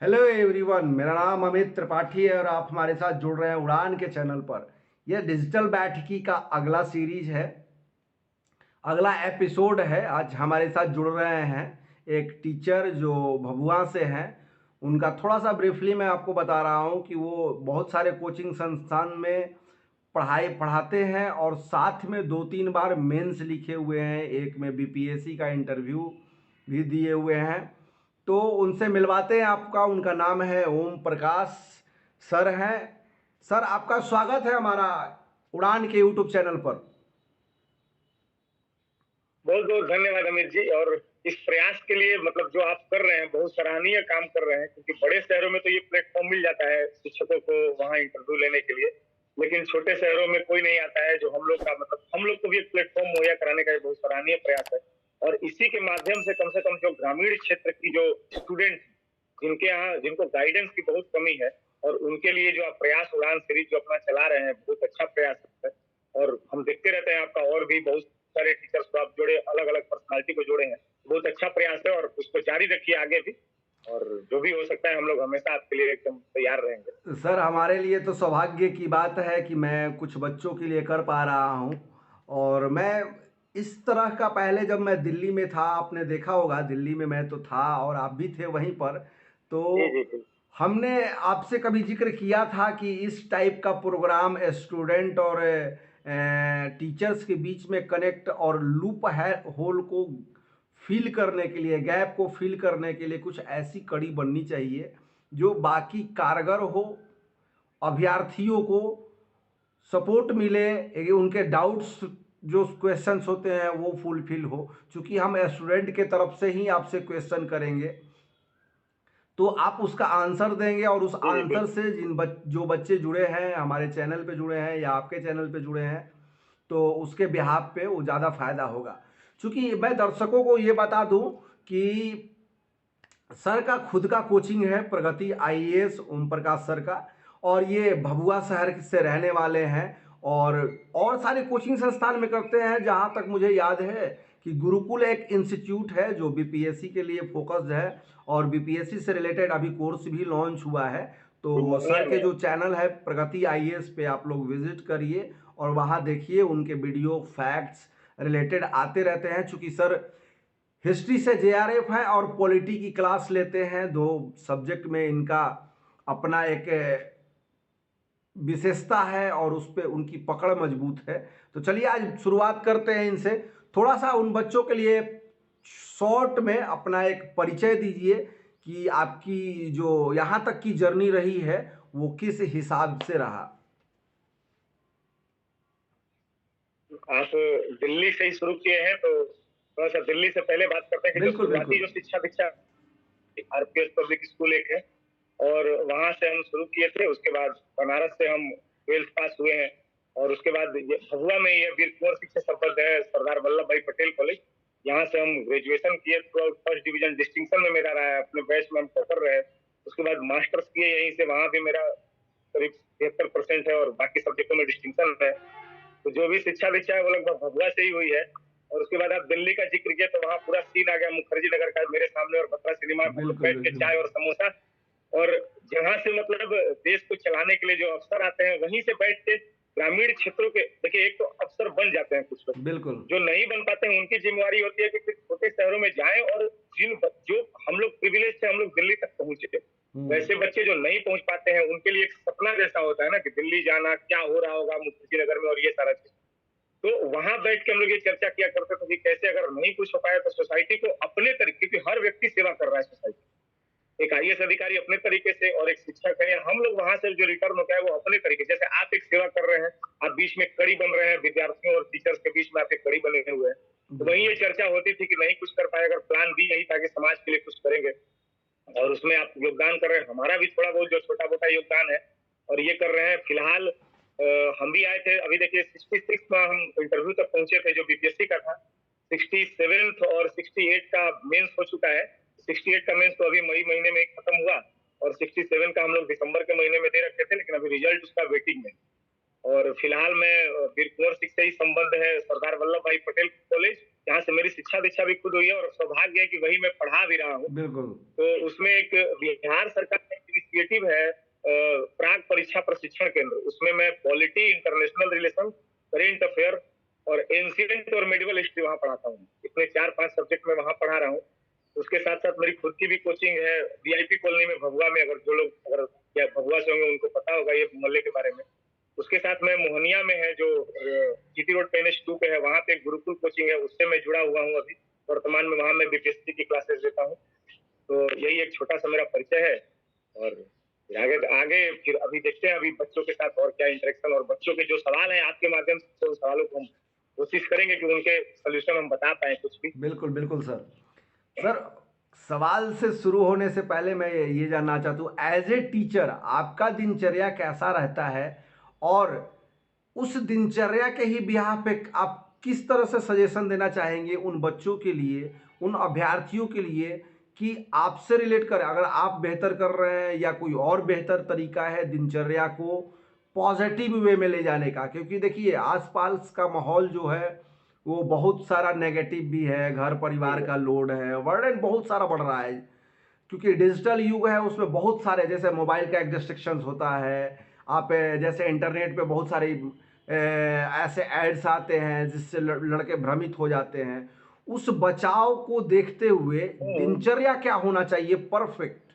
Hello everyone, मेरा नाम अमित त्रिपाठी है और आप हमारे साथ जुड़ रहे हैं उड़ान के चैनल पर। यह डिजिटल बैठकी का अगला सीरीज है, अगला एपिसोड है। आज हमारे साथ जुड़ रहे हैं एक टीचर जो भभुआ से हैं। उनका थोड़ा सा ब्रीफली मैं आपको बता रहा हूँ कि वो बहुत सारे कोचिंग संस्थान में पढ़ाई पढ़ाते हैं और साथ में 2-3 बार मेंस लिखे हुए हैं, एक में बीपीएससी का इंटरव्यू भी दिए हुए हैं। तो उनसे मिलवाते हैं आपका। उनका नाम है ओम प्रकाश सर हैं। सर, आपका स्वागत है हमारा उड़ान के यूट्यूब चैनल पर। बहुत बहुत धन्यवाद अमित जी। और इस प्रयास के लिए मतलब जो आप कर रहे हैं बहुत सराहनीय काम कर रहे हैं, क्योंकि बड़े शहरों में तो ये प्लेटफॉर्म मिल जाता है शिक्षकों को वहाँ इंटरव्यू लेने के लिए, लेकिन छोटे शहरों में कोई नहीं आता है। जो हम लोग का मतलब हम लोग को भी एक प्लेटफॉर्म मुहैया कराने का एक बहुत सराहनीय प्रयास है। और इसी के माध्यम से कम जो ग्रामीण क्षेत्र की जो स्टूडेंट जिनके यहाँ जिनको गाइडेंस की बहुत कमी है, और उनके लिए जो आप प्रयास उड़ान सीरीज जो अपना चला रहे हैं बहुत अच्छा प्रयास है। और हम देखते रहते हैं आपका, और भी बहुत सारे टीचर्स को आप जोड़े, अलग अलग पर्सनालिटी को जोड़े हैं। बहुत अच्छा प्रयास है और उसको जारी रखिए आगे भी। और जो भी हो सकता है हम लोग हमेशा आपके लिए एकदम तैयार रहेंगे। सर, हमारे लिए तो सौभाग्य की बात है कि मैं कुछ बच्चों के लिए कर पा रहा हूँ। और मैं इस तरह का पहले जब मैं दिल्ली में था, आपने देखा होगा, दिल्ली में मैं तो था और आप भी थे वहीं पर। तो जी जी जी। हमने आपसे कभी जिक्र किया था कि इस टाइप का प्रोग्राम स्टूडेंट और टीचर्स के बीच में कनेक्ट और लूप है होल को फिल करने के लिए, गैप को फिल करने के लिए कुछ ऐसी कड़ी बननी चाहिए जो बाकी कारगर हो, अभ्यर्थियों को सपोर्ट मिले, उनके डाउट्स जो क्वेश्चंस होते हैं वो फुलफिल हो। चूंकि हम स्टूडेंट के तरफ से ही आपसे क्वेश्चन करेंगे तो आप उसका आंसर देंगे और उस जी जी आंसर बिल्कुल। से जो बच्चे जुड़े हैं, हमारे चैनल पे जुड़े हैं या आपके चैनल पे जुड़े हैं, तो उसके बिहाफ पे वो ज़्यादा फायदा होगा। चूंकि मैं दर्शकों को ये बता दूं कि सर का खुद का कोचिंग है, प्रगति आईएएस ओम प्रकाश सर का। और ये भभुआ शहर से रहने वाले हैं और सारे कोचिंग संस्थान में करते हैं। जहाँ तक मुझे याद है कि गुरुकुल एक इंस्टीट्यूट है जो बीपीएससी के लिए फोकस्ड है और बीपीएससी से रिलेटेड अभी कोर्स भी लॉन्च हुआ है। तो मोहनिया सर के में। जो चैनल है प्रगति आईएएस पे आप लोग विजिट करिए और वहाँ देखिए, उनके वीडियो फैक्ट्स रिलेटेड आते रहते हैं। चूंकि सर हिस्ट्री से जेआरएफ है और पॉलिटी की क्लास लेते हैं, दो सब्जेक्ट में इनका अपना एक विशेषता है और उस पर उनकी पकड़ मजबूत है। तो चलिए आज शुरुआत करते हैं इनसे। थोड़ा सा उन बच्चों के लिए शॉर्ट में अपना एक परिचय दीजिए कि आपकी जो यहाँ तक की जर्नी रही है वो किस हिसाब से रहा। आप दिल्ली से ही शुरू किए हैं, तो थोड़ा सा दिल्ली से पहले बात करते हैं कि जो बिल्कुल शुरुआती बिल्कुल। जो शिक्षा दीक्षा आरपीएस पब्लिक स्कूल एक है, और वहां से हम शुरू किए थे। उसके बाद बनारस से हम 12th पास हुए हैं, और उसके बाद भभुआ में ये वीर कुंवर सिंह से संबद्ध है सरदार वल्लभ भाई पटेल कॉलेज। यहाँ से हम ग्रेजुएशन किए, फर्स्ट डिवीजन डिस्टिंक्शन में मेरा रहा है, अपने बैच में हम टॉपर रहे। उसके बाद मास्टर्स किए यहीं से, वहां भी मेरा करीब 73% है और बाकी सब्जेक्टों में डिस्टिंक्शन है। तो जो भी शिक्षा दीक्षा है वो लगभग भभुआ से ही हुई है। और उसके बाद आप दिल्ली का जिक्र किया तो वहां पूरा सीन आ गया मुखर्जी नगर का मेरे सामने, और बत्रा सिनेमा हम लोग बिल्कुल बैठ के बिल्कुल। चाय और समोसा। और जहां से मतलब देश को चलाने के लिए जो अफसर आते हैं वहीं से बैठ के ग्रामीण क्षेत्रों के, देखिए एक तो अफसर बन जाते हैं कुछ लोग, बिल्कुल। जो नहीं बन पाते हैं उनकी जिम्मेवारी होती है कि फिर छोटे शहरों में जाएं, और जो हम लोग प्रिविलेज से हम लोग दिल्ली तक पहुंचे, वैसे बच्चे जो नहीं पहुंच पाते हैं उनके लिए एक सपना जैसा होता है ना कि दिल्ली जाना, क्या हो रहा होगा मुखर्जी नगर में, और ये सारा चीज। तो वहां बैठ के हम लोग ये चर्चा किया करते थे कि कैसे अगर नहीं कुछ हो पाया तो सोसाइटी को अपने तरीके, क्योंकि हर व्यक्ति सेवा कर रहा है सोसाइटी, एक आईएएस अधिकारी अपने तरीके से और एक शिक्षक है, हम लोग वहां से जो रिटर्न होता है वो अपने तरीके, जैसे आप एक सेवा कर रहे हैं, आप बीच में कड़ी बन रहे हैं, विद्यार्थियों और टीचर्स के बीच में आप एक कड़ी बने हुए हैं। तो वही ये चर्चा होती थी कि नहीं कुछ कर पाए, अगर प्लान बी यही था कि समाज के लिए कुछ करेंगे, और उसमें आप योगदान कर रहे हैं, हमारा भी थोड़ा बहुत जो छोटा मोटा योगदान है और ये कर रहे हैं। फिलहाल हम भी आए थे, अभी देखिए 66 में हम इंटरव्यू तक पहुंचे थे जो बीपीएससी का था। 67th और 68 का मेंस हो चुका है। 68 का मेंस तो अभी मई महीने में खत्म हुआ, और 67 का हम लोग दिसंबर के महीने में दे रखे थे, लेकिन अभी रिजल्ट उसका वेटिंग में। और फिलहाल मैं वीर कुंवर सिंह से ही संबंध है सरदार वल्लभ भाई पटेल कॉलेज, जहाँ से मेरी शिक्षा दीक्षा भी खुद हुई है और सौभाग्य है कि वही मैं पढ़ा भी रहा हूँ। बिल्कुल। तो उसमें एक बिहार सरकार का इनिशिएटिव है प्राक परीक्षा प्रशिक्षण केंद्र, उसमें मैं polity, international relation, current affair और एंशिएंट और मेडिवल हिस्ट्री वहाँ पढ़ाता हूँ। इतने 4-5 सब्जेक्ट में वहाँ पढ़ा रहा हूँ। उसके साथ-साथ मेरी खुद की भी कोचिंग है वीआईपी कॉलोनी में भभुआ में, अगर जो लोग अगर या भभुआ से होंगे उनको पता होगा ये मोहल्ले के बारे में। उसके साथ मैं मोहनिया में है जो जीटी रोड पे NH 2 पे है, वहाँ पे एक गुरुकुल कोचिंग है, उससे मैं जुड़ा हुआ हूँ अभी। वर्तमान में वहाँ मैं बीपीएससी की क्लासेस देता हूँ। तो यही एक छोटा-सा मेरा परिचय है और फिर आगे आगे फिर अभी देखते हैं अभी बच्चों के साथ और क्या इंटरेक्शन और बच्चों के जो सवाल हैं आपके माध्यम से उन सवालों को हम कोशिश करेंगे कि उनके सॉल्यूशन हम बता पाएँ कुछ भी। बिल्कुल, बिल्कुल सर। सर, सवाल से शुरू होने से पहले मैं ये जानना चाहता हूँ, एज़ ए टीचर आपका दिनचर्या कैसा रहता है? और उस दिनचर्या के ही बिहाफ़ पे आप किस तरह से सजेशन देना चाहेंगे उन बच्चों के लिए, उन अभ्यर्थियों के लिए कि आपसे रिलेट करें, अगर आप बेहतर कर रहे हैं या कोई और बेहतर तरीका है दिनचर्या को पॉजिटिव वे में ले जाने का? क्योंकि देखिए आस-पास का माहौल जो है वो बहुत सारा नेगेटिव भी है, घर परिवार का लोड है, बर्डन बहुत सारा बढ़ रहा है। क्योंकि डिजिटल युग है उसमें बहुत सारे, जैसे मोबाइल का एक डिस्ट्रैक्शंस होता है, आप जैसे इंटरनेट पे बहुत सारी ऐसे एड्स आते हैं जिससे लड़के भ्रमित हो जाते हैं। उस बचाव को देखते हुए हुँ। दिनचर्या क्या होना चाहिए परफेक्ट?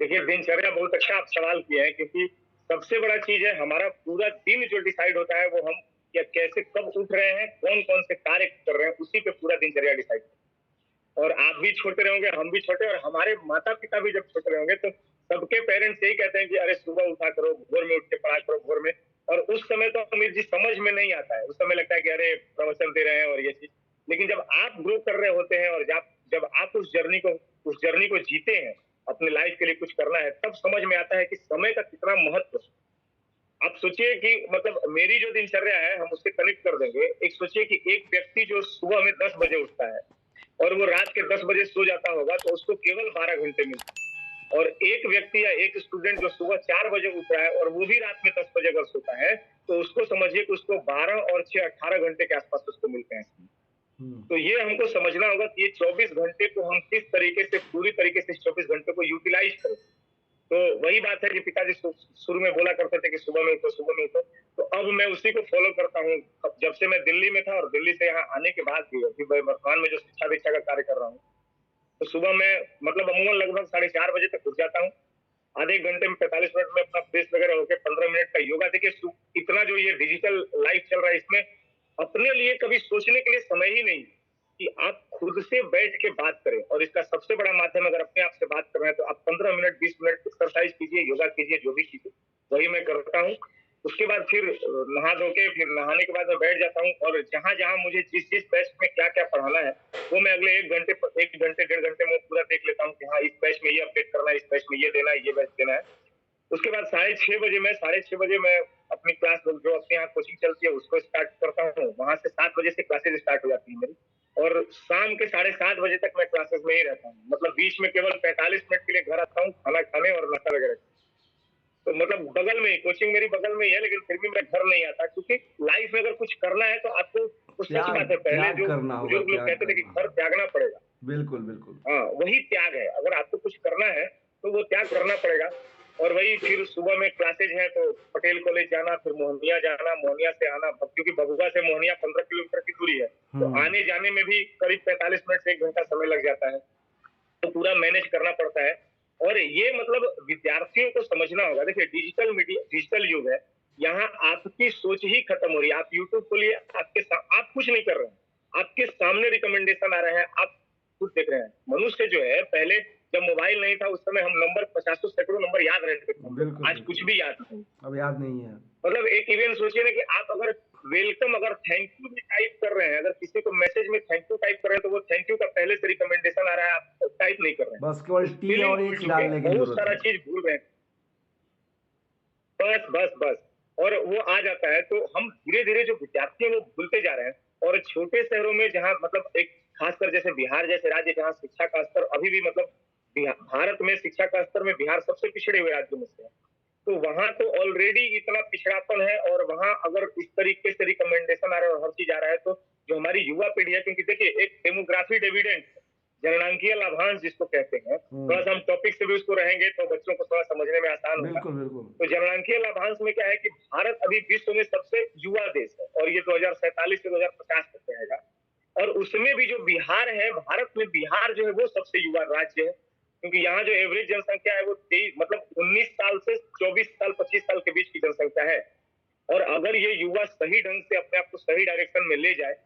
देखिए, दिनचर्या बहुत अच्छा आप सवाल किए हैं क्योंकि सबसे बड़ा चीज़ है हमारा पूरा दिन जो डिसाइड होता है वो हम क्या कैसे कब उठ रहे हैं, कौन-कौन से कार्य कर रहे हैं, उसी पे पूरा दिनचर्या डिसाइड और आप भी छोटे रहोगे, हम भी छोटे और हमारे माता-पिता भी जब छोटे रहेंगे तो सबके पेरेंट्स यही कहते हैं कि अरे सुबह उठा करो, भोर में उठ के पढ़ा करो भोर में और उस समय तो हमें जी समझ में नहीं आता है। उस समय लगता है कि अरे प्रवचन दे रहे हैं और ये चीज़। लेकिन जब आप ग्रो कर रहे होते हैं और जब जब आप उस जर्नी को जीते हैं, अपनी लाइफ के लिए कुछ करना है, तब समझ में आता है कि समय का कितना महत्व है। आप सोचिए कि मतलब मेरी जो दिनचर्या है हम उससे कनेक्ट कर देंगे। एक सोचिए कि एक व्यक्ति जो सुबह में 10 बजे उठता है और वो रात के 10 बजे सो जाता होगा तो उसको केवल 12 घंटे मिलते हैं और एक व्यक्ति या एक स्टूडेंट जो सुबह 4 बजे उठ रहा है और वो भी रात में 10 बजे अगर सोता है तो उसको समझिए कि उसको 12 और 6 18 घंटे के आसपास उसको मिलते हैं। तो ये हमको समझना होगा कि ये 24 घंटे को हम किस तरीके से पूरी तरीके से इस 24 घंटे को यूटिलाइज करें। तो वही बात है कि पिताजी शुरू में बोला करते थे कि सुबह में उठो, सुबह में उठो। तो अब मैं उसी को फॉलो करता हूँ। अब जब से मैं दिल्ली में था और दिल्ली से यहाँ आने के बाद भी अभी मैं वर्तमान में जो शिक्षा दीक्षा का कार्य कर रहा हूँ, तो सुबह मैं मतलब अमूमन लगभग 4:30 बजे तक उठ जाता हूँ। आधे 1 घंटे में 45 मिनट में अपना फ्रेश वगैरह होके 15 मिनट का योगा। देखिए इतना जो ये डिजिटल लाइफ चल रहा है इसमें अपने लिए कभी सोचने के लिए समय ही नहीं कि आप खुद से बैठ के बात करें और इसका सबसे बड़ा माध्यम अगर अपने आप से बात कर रहे हैं तो आप 15 मिनट 20 मिनट एक्सरसाइज कीजिए, योगा कीजिए, जो भी कीजिए, वही मैं करता हूँ। उसके बाद फिर नहा धो के फिर नहाने के बाद मैं बैठ जाता हूँ और जहां-जहां मुझे जिस-जिस बैच में क्या-क्या पढ़ाना है वो मैं अगले 1 घंटे डेढ़ घंटे में पूरा देख लेता हूँ कि हाँ इस बैच में ये अपडेट करना है, इस बैच में ये देना है, ये बैच देना है। उसके बाद 6:30 बजे मैं अपनी क्लास जो अपने यहाँ कोचिंग चलती है उसको स्टार्ट करता हूँ। वहां से 7 बजे से क्लासेस स्टार्ट हो जाती है मेरी और शाम के 7:30 बजे तक मैं क्लासेस में ही रहता हूँ। मतलब बीच में केवल 45 मिनट के लिए घर आता हूँ खाना खाने और नाश्ता वगैरह। तो मतलब बगल में ही कोचिंग मेरी बगल में ही है लेकिन फिर भी मैं घर नहीं आता क्योंकि लाइफ में अगर कुछ करना है तो आपको वो सच त्याग बात है पहले त्याग जो करना होगा, बुजुर्ग लोग त्याग कहते थे कि करना घर होगा। त्यागना पड़ेगा। बिल्कुल, बिल्कुल। हाँ, वही त्याग है। अगर आपको कुछ करना है तो वो त्याग करना पड़ेगा और वही फिर सुबह में क्लासेज है तो पटेल कॉलेज जाना, फिर मोहनिया जाना, मोहनिया से आना क्योंकि भभुआ से मोहनिया 15 किलोमीटर की दूरी है। तो हुँ। आने जाने में भी करीब 45 मिनट से 1 घंटा समय लग जाता है। तो पूरा मैनेज करना पड़ता है और ये मतलब विद्यार्थियों को समझना होगा। देखिए डिजिटल युग है, यहाँ आपकी सोच ही खत्म हो रही है। आप यूट्यूब खोलिए, आप कुछ नहीं कर रहे हैं, आपके सामने रिकमेंडेशन आ रहे हैं, आप खुद देख रहे हैं। मनुष्य जो है पहले जब मोबाइल नहीं था उस समय हम नंबर पचासों सैकड़ों नंबर याद रहते थे, बिल्कुल, आज कुछ बिल्कुल। भी याद नहीं। अब याद नहीं है। मतलब एक इवेंट सोचिए ना कि आप अगर वेलकम अगर थैंक यू भी टाइप कर रहे हैं, अगर किसी को मैसेज में थैंक यू टाइप कर रहे हैं तो वो थैंक यू का पहले से रिकमेंडेशन आ रहा है, आप टाइप नहीं कर रहे बस हैं। केवल टी स्पेलिंग और भूल एच चुके हैं, डालने की बहुत ज़रूरत सारा है। चीज भूल रहे हैं। बस बस बस और वो आ जाता है तो हम धीरे धीरे जो विद्यार्थी हैं वो भूलते जा रहे हैं और छोटे शहरों में जहाँ मतलब एक खासकर जैसे बिहार जैसे राज्य जहाँ शिक्षा का स्तर अभी भी मतलब भारत में शिक्षा का स्तर में बिहार सबसे पिछड़े हुए राज्यों में से है। तो वहां तो ऑलरेडी इतना पिछड़ापन है, और वहां अगर इस तरीके से रिकमेंडेशन आ रहा है और हर चीज आ रहा है, तो जो हमारी युवा पीढ़ी है, क्योंकि देखिए एक डेमोग्राफी डिविडेंड, जननांकीय लाभांश जिसको कहते हैं, थोड़ा सा हम टॉपिक से भी उसको रहेंगे तो बच्चों को थोड़ा समझने में आसान होगा। बिल्कुल बिल्कुल। तो जननांकीय लाभांश में क्या है कि भारत अभी विश्व में सबसे युवा देश है, और ये 2047 से 2050 तक रहेगा। और उसमें भी जो बिहार है, भारत में बिहार जो है वो सबसे युवा राज्य है, क्योंकि यहाँ जो एवरेज जनसंख्या है वो 23 मतलब 19 साल से 24 साल 25 साल के बीच की जनसंख्या है। और अगर ये युवा सही ढंग से अपने आप को सही डायरेक्शन में ले जाए,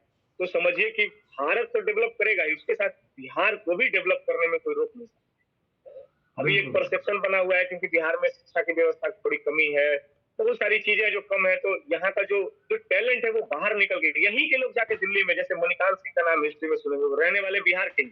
तो समझिए कि भारत तो डेवलप करेगा ही, उसके साथ बिहार को भी डेवलप करने में कोई रोक नहीं सकता। अभी एक बिल्कुल परसेप्शन बना हुआ है, क्योंकि बिहार में शिक्षा की व्यवस्था की थोड़ी कमी है, तो वो सारी चीजें जो कम है, तो यहाँ का जो जो टैलेंट है वो बाहर निकल गई। यही के लोग जाके दिल्ली में, जैसे मणिकांत सिंह का नाम हिस्ट्री में सुनेंगे, वो रहने वाले बिहार के ही,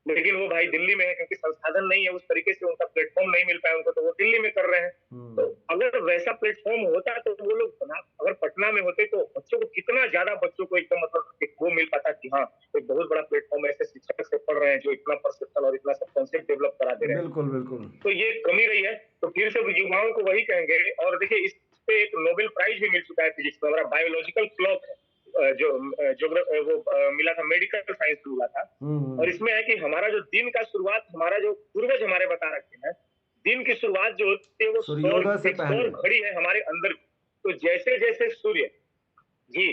लेकिन वो भाई दिल्ली में है, क्योंकि संसाधन नहीं है उस तरीके से, उनका प्लेटफॉर्म नहीं मिल पाया उनको, तो वो दिल्ली में कर रहे हैं। तो अगर वैसा प्लेटफॉर्म होता तो वो लोग अगर पटना में होते तो बच्चों को कितना ज्यादा, बच्चों को एकदम मतलब वो मिल पाता कि हाँ एक बहुत बड़ा प्लेटफॉर्म ऐसे शिक्षक से पढ़ रहे हैं जो इतना परसेप्शन और इतना सब कॉन्सेप्ट डेवलप करा दे रहे हैं। बिल्कुल बिल्कुल। तो ये कमी रही है। तो फिर से युवाओं को वही कहेंगे। और देखिए इस पे एक नोबेल प्राइज भी मिल चुका है फिजिक्स में, हमारा बायोलॉजिकल क्लॉक जो वो मिला था, मेडिकल साइंस में मिला था। और इसमें है कि हमारा जो दिन का शुरुआत, हमारा जो पूर्वज हमारे बता रखे हैं, दिन की शुरुआत जो होती है वो सूर्योदय से पहले घड़ी है हमारे अंदर। तो जैसे जैसे सूर्य जी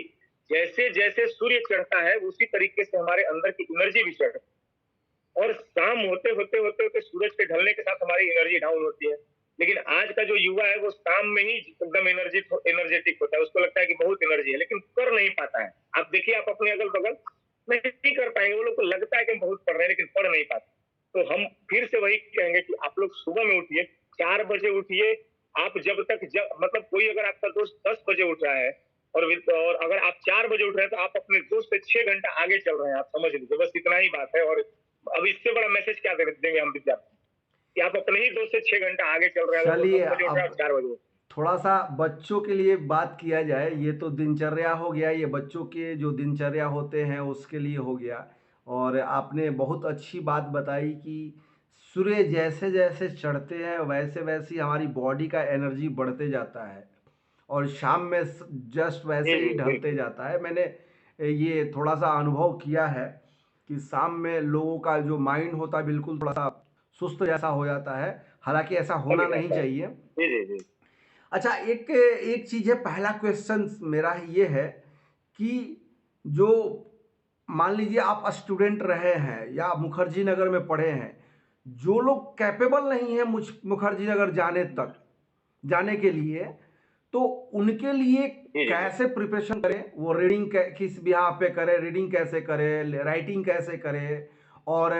जैसे जैसे सूर्य चढ़ता है, उसी तरीके से हमारे अंदर की एनर्जी भी चढ़ती है। और शाम होते होते होते होते सूरज के ढलने के साथ हमारी एनर्जी डाउन होती है। लेकिन आज का जो युवा है वो शाम में ही एकदम एनर्जेटिक होता है, उसको लगता है कि बहुत एनर्जी है, लेकिन कर नहीं पाता है। आप देखिए, आप अपने अगल बगल नहीं कर पाएंगे, वो लोग को लगता है कि हम बहुत पढ़ रहे हैं लेकिन पढ़ नहीं पाते। तो हम फिर से वही कहेंगे कि आप लोग सुबह में उठिए, 4 बजे उठिए। आप मतलब कोई अगर आपका दोस्त 10 बजे उठ रहा है और अगर आप 4 बजे उठ रहे हैं, तो आप अपने दोस्त से 6 घंटा आगे चल रहे हैं, आप समझ लीजिए। बस इतना ही बात है। और अब इससे बड़ा मैसेज क्या देंगे हम विद्यार्थी कि आप अपने ही दोस्त से 6 घंटा आगे चल रहे हैं। चलिए, 10 बजे उठ रहे हैं, 4 बजे थोड़ा सा बच्चों के लिए बात किया जाए। ये तो दिनचर्या हो गया, ये बच्चों के जो दिनचर्या होते हैं उसके लिए हो गया। और आपने बहुत अच्छी बात बताई कि सूर्य जैसे जैसे चढ़ते हैं वैसे वैसे हमारी बॉडी का एनर्जी बढ़ते जाता है, और शाम में जस्ट वैसे ही ढलते जाता है। मैंने ये थोड़ा सा अनुभव किया है कि शाम में लोगों का जो माइंड होता है बिल्कुल थोड़ा सा सुस्त जैसा हो जाता है, हालांकि ऐसा होना नहीं चाहिए। अच्छा, एक एक चीज़ है, पहला क्वेश्चन मेरा ये है कि जो मान लीजिए आप स्टूडेंट रहे हैं या मुखर्जी नगर में पढ़े हैं, जो लोग कैपेबल नहीं है मुखर्जी नगर जाने के लिए, तो उनके लिए कैसे प्रिपरेशन करें, वो रीडिंग किस बिहार पे करें, रीडिंग कैसे करें, राइटिंग कैसे करें, और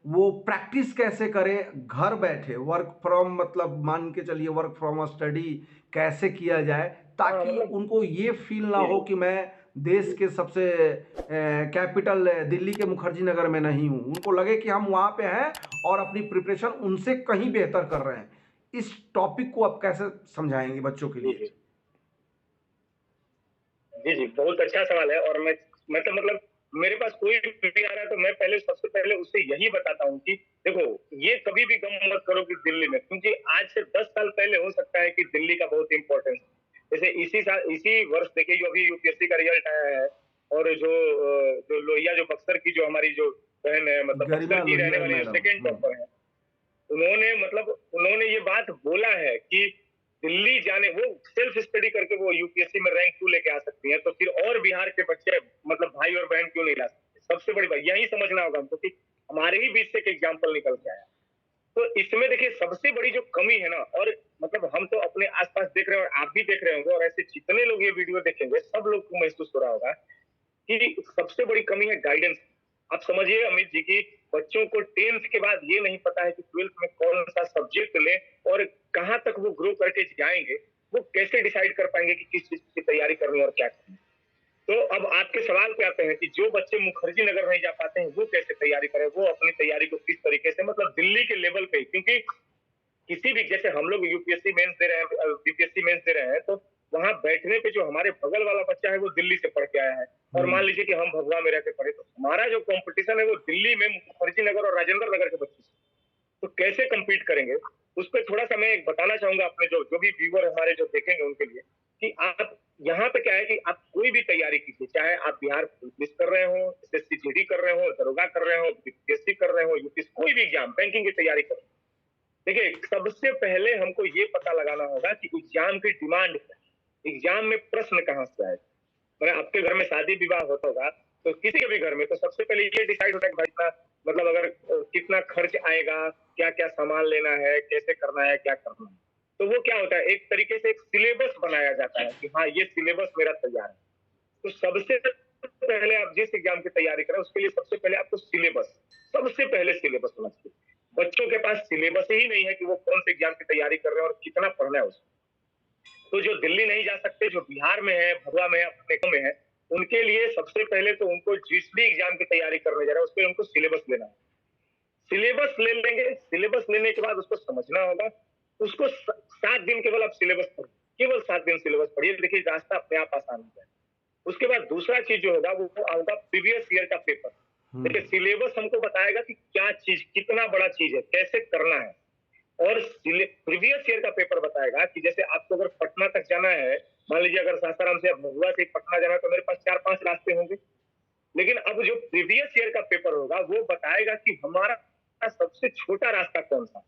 वो प्रैक्टिस कैसे करें घर बैठे, वर्क फ्रॉम मतलब मान के चलिए वर्क फ्रॉम स्टडी कैसे किया जाए, ताकि उनको ये फील ना हो कि मैं देश के सबसे कैपिटल दिल्ली के मुखर्जी नगर में नहीं हूँ। उनको लगे कि हम वहाँ पे हैं और अपनी प्रिपरेशन उनसे कहीं बेहतर कर रहे हैं। इस टॉपिक को आप कैसे समझाएंगे बच्चों के लिए? जी, बहुत अच्छा सवाल है। और मैं मतलब मेरे पास कोई भी आ रहा है तो मैं सबसे पहले उसे यही बताता हूँ कि देखो, ये कभी भी गम मत करो कि दिल्ली में, क्योंकि आज से 10 साल पहले हो सकता है कि दिल्ली का बहुत इंपॉर्टेंस, जैसे इसी वर्ष देखिए जो अभी यूपीएससी का रिजल्ट आया है, और जो लोहिया जो बक्सर की जो हमारी जो बहन है, मतलब बक्सर की रहने वाली जो सेकेंड टॉपर है, उन्होंने ये बात बोला है कि दिल्ली जाने, वो सेल्फ स्टडी करके वो यूपीएससी में रैंक 2 लेके आ सकती हैं, तो फिर और बिहार के बच्चे मतलब भाई और बहन क्यों नहीं ला सकते? सबसे बड़ी बात यही समझना होगा हमको कि हमारे ही बीच से एक एग्जाम्पल निकल के आया। तो इसमें देखिए सबसे बड़ी जो कमी है ना, और मतलब हम तो अपने आसपास देख रहे हैं और आप भी देख रहे होंगे, और ऐसे जितने लोग ये वीडियो देखेंगे सब लोग को महसूस हो रहा होगा कि सबसे बड़ी कमी है गाइडेंस। आप समझिए अमित जी की बच्चों को 10th के बाद ये नहीं पता है कि 12th में कौन सा सब्जेक्ट ले और कहां तक वो ग्रो करके जाएंगे, वो कैसे डिसाइड कर पाएंगे कि किस चीज की तैयारी करनी और क्या करनी। तो अब आपके सवाल पे आते हैं कि जो बच्चे मुखर्जी नगर नहीं जा पाते हैं वो कैसे तैयारी करें, वो अपनी तैयारी को किस तरीके से, मतलब दिल्ली के लेवल पे, क्योंकि किसी भी, जैसे हम लोग यूपीएससी मेंस दे रहे हैं, बीपीएससी मेंस दे रहे हैं, तो वहां बैठने पे जो हमारे बगल वाला बच्चा है वो दिल्ली से पढ़ के आया है, और मान लीजिए कि हम भभुआ में रह के पढ़े, तो हमारा जो कंपटीशन है वो दिल्ली में मुखर्जी नगर और राजेंद्र नगर के बच्चों से। तो कैसे कम्पीट करेंगे? उस पर थोड़ा सा मैं एक बताना चाहूंगा अपने जो जो भी व्यूअर हमारे जो देखेंगे उनके लिए, कि आप यहाँ पे क्या है कि आप कोई भी तैयारी कीजिए, चाहे आप बिहार पुलिस कर रहे हो, एसएससी जीडी कर रहे हो, दरोगा कर रहे हो, बीपीएससी कर रहे हो, यूपीएससी, कोई भी एग्जाम, बैंकिंग की तैयारी कर रहे हो। देखिए, सबसे पहले हमको ये पता लगाना होगा कि एग्जाम की डिमांड क्या है, एग्जाम में प्रश्न कहाँ से आए। अगर आपके घर में शादी विवाह होता होगा, तो किसी के भी घर में, तो सबसे पहले ये डिसाइड होता है कि भाई इतना, मतलब अगर कितना खर्च आएगा, क्या क्या सामान लेना है, कैसे करना है, क्या करना है। तो वो क्या होता है, एक तरीके से एक सिलेबस बनाया जाता है कि हाँ, ये सिलेबस मेरा तैयार है। तो सबसे पहले आप जिस एग्जाम की तैयारी कर रहे हैं, उसके लिए सबसे पहले आपको सिलेबस, सबसे पहले सिलेबस होना चाहिए। बच्चों के पास सिलेबस ही नहीं है कि वो कौन से एग्जाम की तैयारी कर रहे हैं और कितना पढ़ना है उसको। तो जो दिल्ली नहीं जा सकते, जो बिहार में है, भगवा में है, अपने गाँव में है, उनके लिए सबसे पहले तो उनको जिस भी एग्जाम की तैयारी करने जा रहे हैं, उसके लिए उनको सिलेबस लेना है। सिलेबस ले लेंगे, सिलेबस लेने के बाद उसको समझना होगा। उसको 7 दिन केवल आप सिलेबस पढ़िए, केवल 7 दिन सिलेबस पढ़िए, देखिए रास्ता अपने आप आसान हो जाएगा। उसके बाद दूसरा चीज जो होगा वो होगा प्रीवियस ईयर का पेपर। देखिए, सिलेबस हमको बताएगा कि क्या चीज, कितना बड़ा चीज है, कैसे करना है। और प्रीवियस ईयर का पेपर बताएगा कि जैसे आपको अगर पटना तक जाना है, मान लीजिए अगर सासाराम से भभुआ से पटना जाना है, तो मेरे पास 4-5 रास्ते होंगे। लेकिन अब जो प्रीवियस ईयर का पेपर होगा वो बताएगा कि हमारा सबसे छोटा रास्ता कौन सा,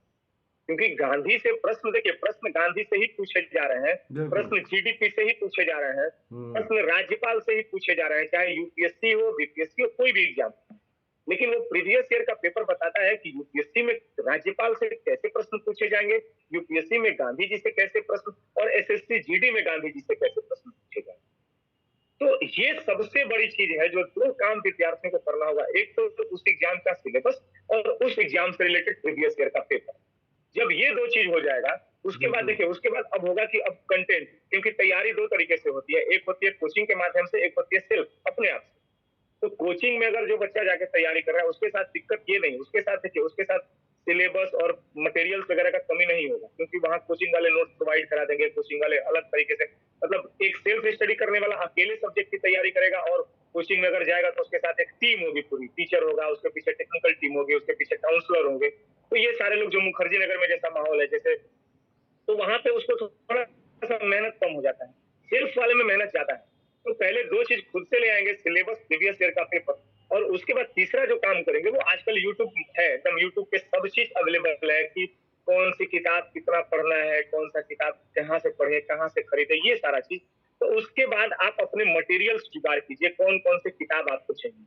क्योंकि गांधी से प्रश्न, देखिए प्रश्न गांधी से ही पूछे जा रहे हैं, प्रश्न जीडीपी से ही पूछे जा रहे हैं, प्रश्न राज्यपाल से ही पूछे जा रहे हैं, चाहे यूपीएससी हो, बीपीएससी हो, कोई भी एग्जाम। लेकिन वो प्रीवियस ईयर का पेपर बताता है कि यूपीएससी में राज्यपाल से कैसे प्रश्न पूछे जाएंगे, यूपीएससी में गांधी जी से कैसे प्रश्न, और एसएससी जीडी में गांधी जी से कैसे प्रश्न पूछे जाएंगे। तो ये सबसे बड़ी चीज है जो 2 काम विद्यार्थियों को करना होगा, एक तो उस एग्जाम का सिलेबस और उस एग्जाम से रिलेटेड प्रीवियस ईयर का पेपर। जब ये 2 चीज हो जाएगा, उसके बाद देखिए, उसके बाद अब होगा कि अब कंटेंट, क्योंकि तैयारी 2 तरीके से होती है, एक होती है कोचिंग के माध्यम से, एक होती है सेल्फ, अपने आप से। तो कोचिंग में अगर जो बच्चा जाके तैयारी कर रहा है, उसके साथ दिक्कत ये नहीं, उसके साथ देखिए, उसके साथ सिलेबस और मटेरियल्स वगैरह का कमी नहीं होगा, क्योंकि वहां कोचिंग वाले नोट्स प्रोवाइड करा देंगे, कोचिंग वाले अलग तरीके से, मतलब एक सेल्फ स्टडी करने वाला अकेले सब्जेक्ट की तैयारी करेगा, और कोचिंग में अगर जाएगा तो उसके साथ एक टीम होगी, पूरी टीचर होगा, उसके पीछे टेक्निकल टीम होगी, उसके पीछे काउंसलर होंगे। तो ये सारे लोग, जो मुखर्जी नगर में जैसा माहौल है जैसे, तो वहां पे उसको थोड़ा सा मेहनत कम हो जाता है, सेल्फ वाले में मेहनत ज्यादा है। तो पहले 2 चीज खुद से ले आएंगे, सिलेबस, प्रीवियस ईयर का पेपर, और उसके बाद तीसरा जो काम करेंगे वो आजकल यूट्यूब है, एकदम यूट्यूब पे सब चीज अवेलेबल है कि कौन सी किताब कितना पढ़ना है, कौन सा किताब कहाँ से पढ़े, कहाँ से खरीदे, ये सारा चीज। तो उसके बाद आप अपने मटेरियल्स जुगाड़ कीजिए, कौन कौन सी किताब आपको चाहिए।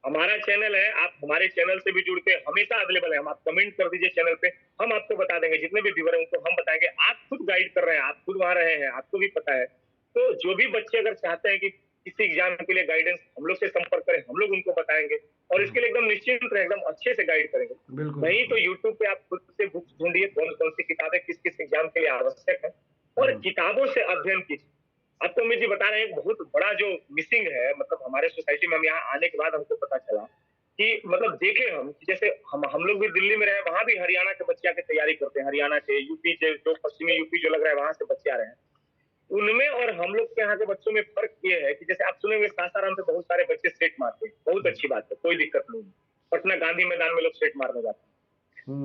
हमारा चैनल है, आप हमारे चैनल से भी जुड़ के हमेशा अवेलेबल है, हम आप कमेंट कर दीजिए चैनल पे, हम आपको बता देंगे, जितने भी व्यूअर हैं उनको हम बताएंगे, आप खुद गाइड कर रहे हैं, आप खुद वहां रहे हैं, आपको भी पता है। तो जो भी बच्चे अगर चाहते हैं कि किसी एग्जाम के लिए गाइडेंस, हम लोग से संपर्क करें, हम लोग उनको बताएंगे, और इसके लिए एकदम निश्चिंत रहे, एकदम अच्छे से गाइड करेंगे। नहीं तो यूट्यूब पे आप खुद से बुक्स ढूंढिए, कौन कौन सी किताबें किस किस एग्जाम के लिए आवश्यक है, और किताबों से अध्ययन कीजिए। आपको अमित जी बता रहे हैं, एक बहुत बड़ा जो मिसिंग है, मतलब हमारे सोसाइटी में, हम यहाँ आने के बाद हमको पता चला कि, मतलब देखे हम कि जैसे हम लोग भी दिल्ली में रहे, वहां भी हरियाणा के बच्चे आके तैयारी करते हैं, हरियाणा के, यूपी से, जो पश्चिमी यूपी जो लग रहा है वहां से बच्चे आ रहे हैं। उनमें और हम लोग के यहाँ के बच्चों में फर्क ये है कि जैसे आप सुनेंगे, सासाराम से बहुत सारे बच्चे सेट मारते हैं, बहुत अच्छी बात है, कोई दिक्कत नहीं है। पटना गांधी मैदान में लोग सेट मारने जाते हैं,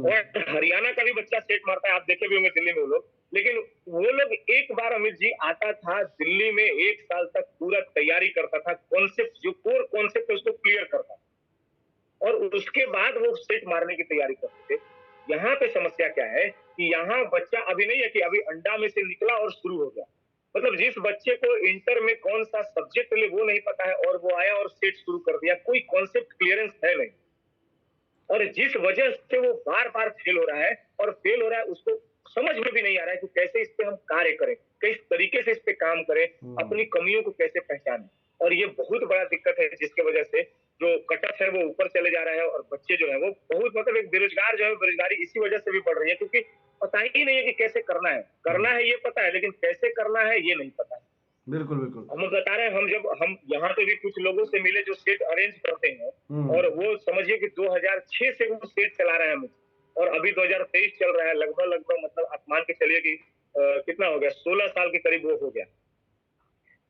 और हरियाणा का भी बच्चा सेट मारता है, आप देखे भी होंगे दिल्ली में वो लोग। लेकिन वो लोग, एक बार अमित जी आता था दिल्ली में, 1 साल तक पूरा तैयारी करता था, कॉन्सेप्ट, जो कोर कॉन्सेप्ट है उसको क्लियर करता, और उसके बाद वो सेट मारने की तैयारी करते थे। यहाँ पे समस्या क्या है कि यहाँ बच्चा अभी नहीं है कि अभी अंडा में से निकला और शुरू हो गया, मतलब जिस बच्चे को इंटर में कौन सा सब्जेक्ट ले वो नहीं पता है, और वो आया और सेट शुरू कर दिया, कोई कॉन्सेप्ट क्लियरेंस है नहीं, और जिस वजह से वो बार बार फेल हो रहा है, और फेल हो रहा है, उसको समझ में भी नहीं आ रहा है कि कैसे इस पे हम कार्य करें, किस तरीके से इस पे काम करें, अपनी कमियों को कैसे पहचानें। और ये बहुत बड़ा दिक्कत है, जिसकी वजह से जो कटअप है वो ऊपर चले जा रहा है, और बच्चे जो है वो बहुत, मतलब एक बेरोजगार जो है, बेरोजगारी इसी वजह से भी बढ़ रही है, क्योंकि पता ही नहीं है कि कैसे करना है ये पता है, लेकिन कैसे करना है ये नहीं पता है। बिल्कुल बिल्कुल। हम बता रहे हैं, हम जब हम यहाँ पे भी कुछ लोगों से मिले जो सेट अरेंज करते हैं, और वो समझिए कि 2006 से वो सेट चला रहे हैं मुझे, और अभी 2023 चल रहा है, लगभग मतलब आप मान के चलिए कि कितना हो गया, 16 साल के करीब वो हो गया।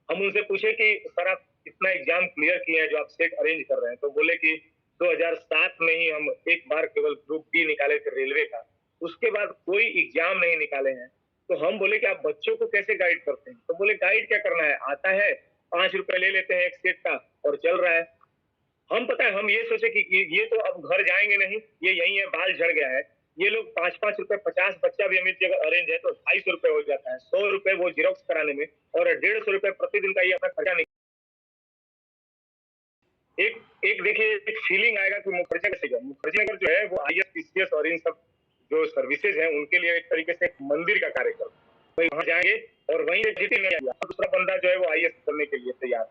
हम उनसे पूछे कि सर आप कितना एग्जाम क्लियर किए हैं जो आप सेट अरेंज कर रहे हैं, तो बोले कि 2007 में ही हम एक बार केवल ग्रुप बी निकाले थे रेलवे का, उसके बाद कोई एग्जाम नहीं निकाले हैं। तो हम बोले कि आप बच्चों को कैसे गाइड करते हैं? तो बोले गाइड क्या करना है, आता है 5 रुपए ले लेते हैं एक सेट का और चल रहा है। हम पता है हम ये सोचे कि ये तो अब घर जाएंगे नहीं, ये यही है, बाल झड़ गया है। ये लोग 5-5 रुपए 50 बच्चा भी अमित जी अगर अरेंज है तो 250 रुपए हो जाता है, 100 रुपए वो जीरोक्स कराने में और 150 रुपए प्रतिदिन का ये अपना खर्चा नहीं। एक एक देखिए एक फीलिंग आएगा कि मुखर्जी कैसे गया। मुखर्जी नगर जो है वो आईएएस पीसीएस और इन सब जो सर्विसेज हैं उनके लिए एक तरीके से एक मंदिर का कार्यक्रम, वही वहां जाएंगे और वहीं से जीती नहीं आएगा, दूसरा बंदा जो है वो आईएएस करने के लिए तैयार।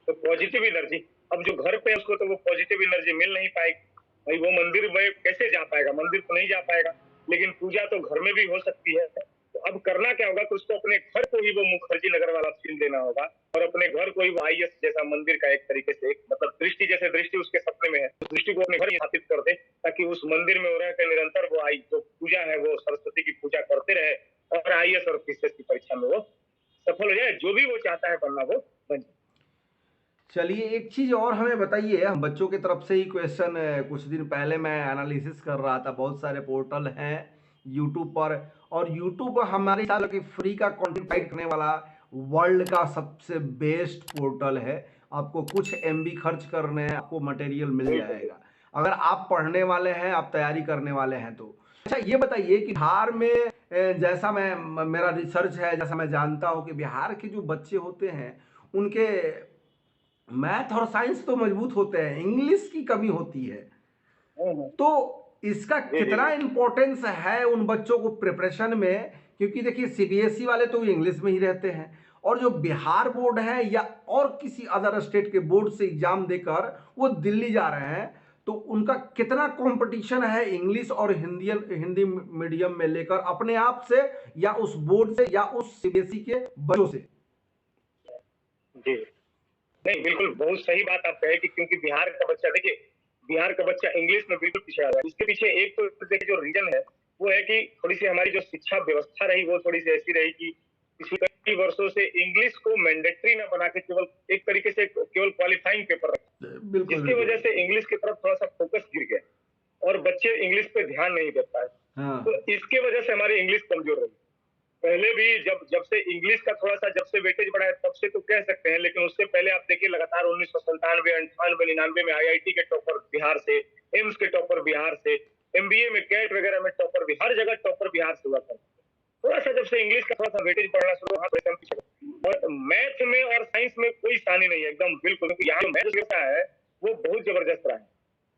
तो पॉजिटिव एनर्जी, अब जो घर पे उसको तो वो पॉजिटिव एनर्जी मिल नहीं पाएगी, भाई वो मंदिर में कैसे जा पाएगा, मंदिर तो नहीं जा पाएगा, लेकिन पूजा तो घर में भी हो सकती है। तो अब करना क्या होगा कि उसको अपने घर को ही वो मुखर्जी नगर वाला फील देना होगा और अपने घर को ही वो आईएएस जैसा मंदिर का एक तरीके से एक मतलब दृष्टि जैसे दृष्टि उसके सपने में है, उस दृष्टि को अपने घर स्थापित कर दे ताकि उस मंदिर में हो रहे के निरंतर वो आई जो पूजा है वो सरस्वती की पूजा करते रहे और आईएएस और पीसीएस की परीक्षा में वो सफल हो जाए, जो भी वो चाहता है बनना वो बन जाए। चलिए एक चीज़ और हमें बताइए, हम बच्चों की तरफ से ही क्वेश्चन कुछ दिन पहले मैं एनालिसिस कर रहा था, बहुत सारे पोर्टल हैं यूट्यूब पर और यूट्यूब हमारे साल की फ्री का कंटेंट प्रोवाइड करने वाला वर्ल्ड का सबसे बेस्ट पोर्टल है। आपको कुछ एमबी खर्च करने हैं, आपको मटेरियल मिल जाएगा अगर आप पढ़ने वाले हैं, आप तैयारी करने वाले हैं तो। अच्छा ये बताइए कि बिहार में जैसा मेरा रिसर्च है, जैसा मैं जानता हूँ कि बिहार के जो बच्चे होते हैं उनके मैथ और साइंस तो मजबूत होते हैं, इंग्लिश की कमी होती है। तो इसका कितना इम्पोर्टेंस है उन बच्चों को प्रिपरेशन में, क्योंकि देखिए सीबीएसई वाले तो इंग्लिश में ही रहते हैं और जो बिहार बोर्ड है या और किसी अदर स्टेट के बोर्ड से एग्जाम देकर वो दिल्ली जा रहे हैं, तो उनका कितना कंपटीशन है इंग्लिश और हिंदी मीडियम में लेकर अपने आप से या उस बोर्ड से या उस सीबीएसई के बच्चों से। जी नहीं, बिल्कुल बहुत सही बात आप कहे कि क्योंकि बिहार का बच्चा देखिए, बिहार का बच्चा इंग्लिश में बिल्कुल पीछे आ रहा है। इसके पीछे एक तो देखिए जो रीजन है वो है कि थोड़ी सी हमारी जो शिक्षा व्यवस्था रही वो थोड़ी सी ऐसी रही कि पिछले कई वर्षों से इंग्लिश को मैंडेटरी न बना के केवल एक तरीके से केवल क्वालिफाइंग पेपर रखा, जिसकी वजह से इंग्लिश की तरफ थोड़ा सा फोकस गिर गया और बच्चे इंग्लिश पे ध्यान नहीं दे पाए। तो इसके वजह से हमारी इंग्लिश कमजोर रही। पहले भी जब से इंग्लिश का थोड़ा सा जब से वेटेज बढ़ा है तब से तो कह सकते हैं, लेकिन उससे पहले आप देखिए लगातार 1997, 98, 99 में आईआईटी के टॉपर बिहार से, एम्स के टॉपर बिहार से, एमबीए में कैट वगैरह में टॉपर भी, हर जगह टॉपर बिहार से हुआ था। थोड़ा सा जब से इंग्लिश का थोड़ा सा वेटेज बढ़ना शुरू हुआ तो पीछे और मैथ में और साइंस में कोई सानी नहीं है एकदम बिल्कुल, यहाँ मैथ होता है वो बहुत जबरदस्त रहा है।